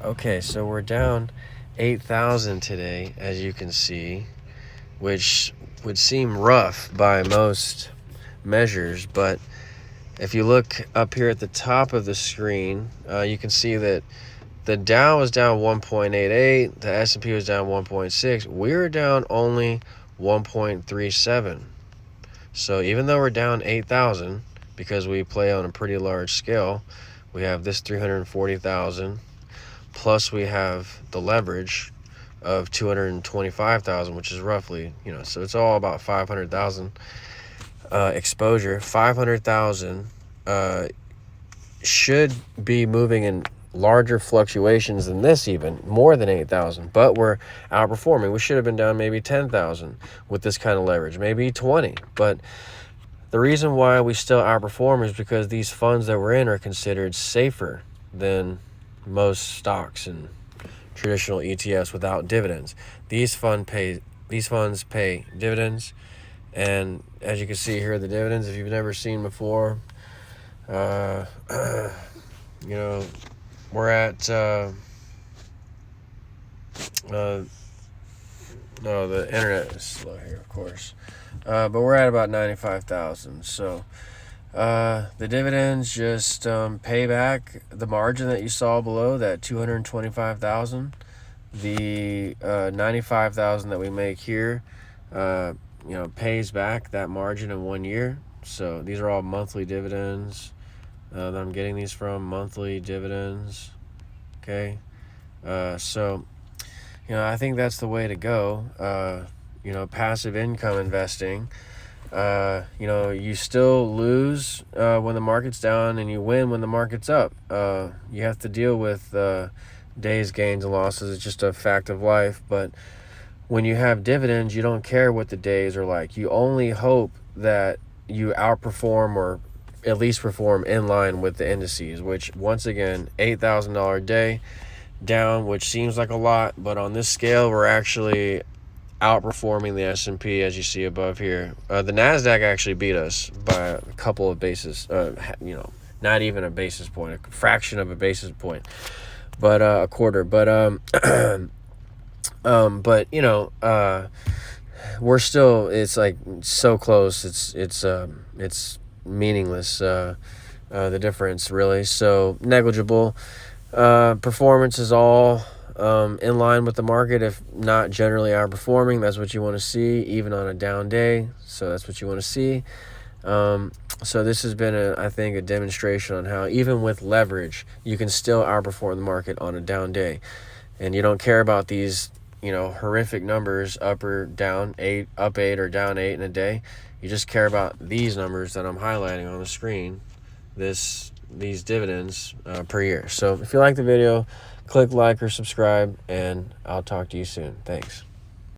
Okay, so we're down 8,000 today, as you can see, which would seem rough by most measures, but if you look up here at the top of the screen, you can see that the Dow was down 1.88, the S&P was down 1.6. We're down only 1.37. So even though we're down 8,000, because we play on a pretty large scale, we have this 340,000, plus we have the leverage of 225,000, which is roughly, so it's all about 500,000 exposure. 500,000 should be moving in larger fluctuations than this, even more than 8,000, but we're outperforming. We should have been down maybe 10,000 with this kind of leverage, maybe 20. But the reason why we still outperform is because these funds that we're in are considered safer than most stocks and traditional ETFs without dividends. These funds pay dividends, and as you can see here, the dividends, if you've never seen before, we're at no, the internet is slow here, of course, but we're at about 95,000. So the dividends just pay back the margin that you saw below, that 225,000. The 95,000 that we make here, pays back that margin in 1 year. So these are all monthly dividends that I'm getting these from, monthly dividends. Okay, so I think that's the way to go. Passive income investing. You still lose when the market's down, and you win when the market's up. You have to deal with days, gains, and losses. It's just a fact of life. But when you have dividends, you don't care what the days are like. You only hope that you outperform or at least perform in line with the indices, which, once again, $8,000 a day down, which seems like a lot, but on this scale, we're actually outperforming the S&P, as you see above here. The NASDAQ actually beat us by a couple of basis, not even a basis point, a fraction of a basis point, but a quarter. But we're still, it's like so close. It's meaningless. The difference, really, so negligible. Performance is all in line with the market, if not generally outperforming. That's what you want to see, even on a down day. So that's what you want to see. So this has been, I think, a demonstration on how, even with leverage, you can still outperform the market on a down day. And you don't care about these, horrific numbers, up or down, up 8 or down 8 in a day. You just care about these numbers that I'm highlighting on the screen, these dividends per year. So if you like the video, click like or subscribe, and I'll talk to you soon. Thanks.